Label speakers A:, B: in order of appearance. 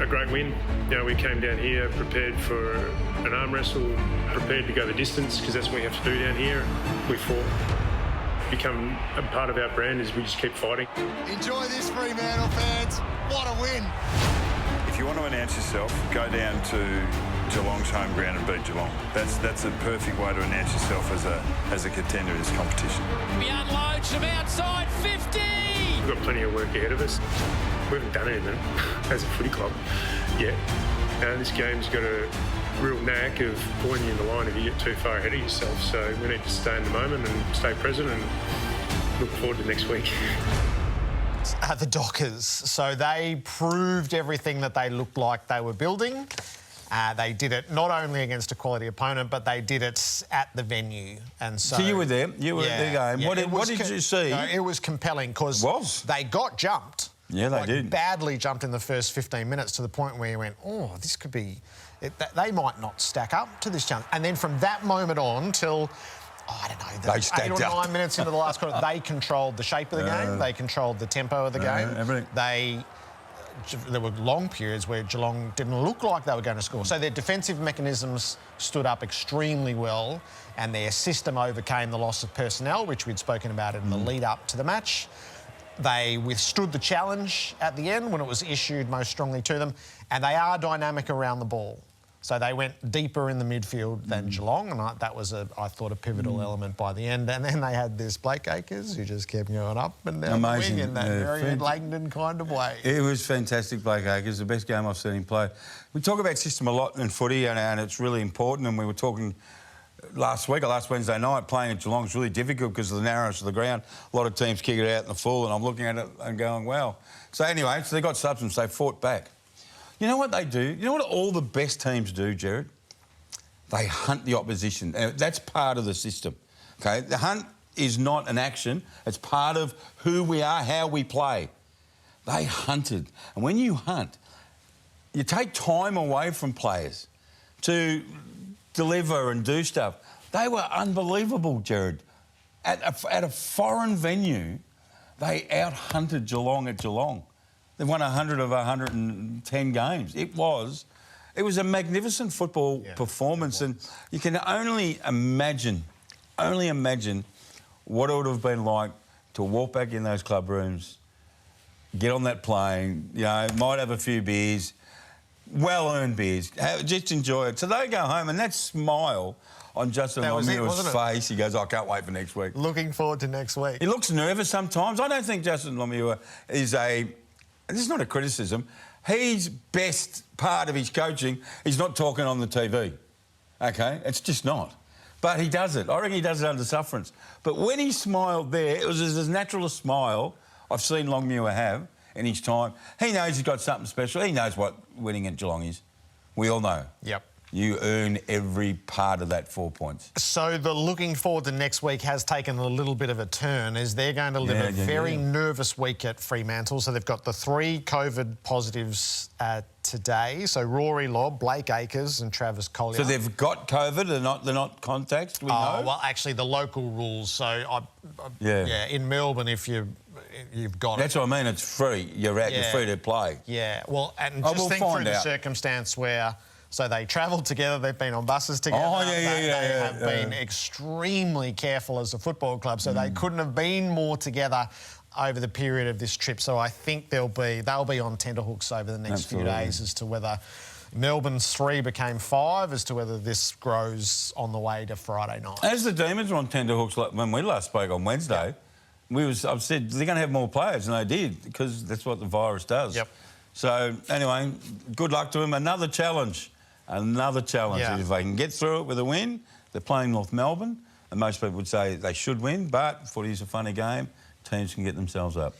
A: a great win. You know, we came down here prepared for an arm wrestle, prepared to go the distance, because that's what we have to do down here. We fought. Become a part of our brand is we just keep fighting.
B: Enjoy this, Fremantle fans. What a win.
C: If you want to announce yourself, go down to Geelong's home ground and beat Geelong. That's a perfect way to announce yourself as a contender in this competition.
D: He unloads from outside 50.
A: We've got plenty of work ahead of us. We haven't done anything as a footy club yet. This game's got a real knack of pointing you in the line if you get too far ahead of yourself. So we need to stay in the moment and stay present and look forward to next week.
E: The Dockers. So they proved everything that they looked like they were building. They did it not only against a quality opponent, but they did it at the venue. And so
F: you were there. You were at the game.
E: Yeah,
F: what did you see?
E: No, it was compelling because they got jumped.
F: Yeah, they did.
E: Badly jumped in the first 15 minutes to the point where you went, oh, this could be... they might not stack up to this challenge. And then from that moment on till... I don't know, the 8 or 9 minutes into the last quarter, they controlled the shape of the game, they controlled the tempo of the game.
F: Everything.
E: There were long periods where Geelong didn't look like they were going to score. So their defensive mechanisms stood up extremely well, and their system overcame the loss of personnel, which we'd spoken about in the lead-up to the match. They withstood the challenge at the end when it was issued most strongly to them, and they are dynamic around the ball. So they went deeper in the midfield than Geelong, and that was, I thought, a pivotal element by the end. And then they had this Blake Acres who just kept going up and down the wing in that very Langdon kind of way.
F: It was fantastic, Blake Acres, the best game I've seen him play. We talk about system a lot in footy, and it's really important, and we were talking last week or last Wednesday night, playing at Geelong is really difficult because of the narrowness of the ground. A lot of teams kick it out in the full, and I'm looking at it and going, wow. So anyway, so they got substance, they fought back. You know what they do? You know what all the best teams do, Gerard? They hunt the opposition. That's part of the system, OK? The hunt is not an action. It's part of who we are, how we play. They hunted. And when you hunt, you take time away from players to deliver and do stuff. They were unbelievable, Gerard. At a foreign venue, they out-hunted Geelong at Geelong. They won 100 of 110 games. It was a magnificent football performance, and you can only imagine what it would have been like to walk back in those club rooms, get on that plane, you know, might have a few beers, well-earned beers, just enjoy it. So they go home, and that smile on Justin Lemieux's face, he goes, I can't wait for next week.
E: Looking forward to next week.
F: He looks nervous sometimes. I don't think Justin Lemieux is a... This is not a criticism. His best part of his coaching is not talking on the TV, OK? It's just not. But he does it. I reckon he does it under sufferance. But when he smiled there, it was as natural a smile I've seen Longmuir have in his time. He knows he's got something special. He knows what winning at Geelong is. We all know.
E: Yep.
F: You earn every part of that 4 points.
E: So the looking forward to next week has taken a little bit of a turn as they're going to live a very nervous week at Fremantle. So they've got the 3 COVID positives today. So Rory Lobb, Blake Acres and Travis Collier.
F: So they've got COVID, they're not contacts, we know?
E: Well, actually, the local rules. So, in Melbourne, if you've got
F: That's what I mean, it's free. You're out, you're free to play.
E: Yeah, well, and just think through the circumstance where... So they travelled together, they've been on buses together. They have been extremely careful as a football club, so they couldn't have been more together over the period of this trip. So I think they'll be on tenterhooks over the next few days as to whether Melbourne's 3 became 5, as to whether this grows on the way to Friday night.
F: As the Demons were on tenterhooks when we last spoke on Wednesday, I've said they're going to have more players, and they did, because that's what the virus does.
E: Yep.
F: So, anyway, good luck to them. Another challenge. If they can get through it with a win, they're playing North Melbourne, and most people would say they should win, but footy is a funny game. Teams can get themselves up.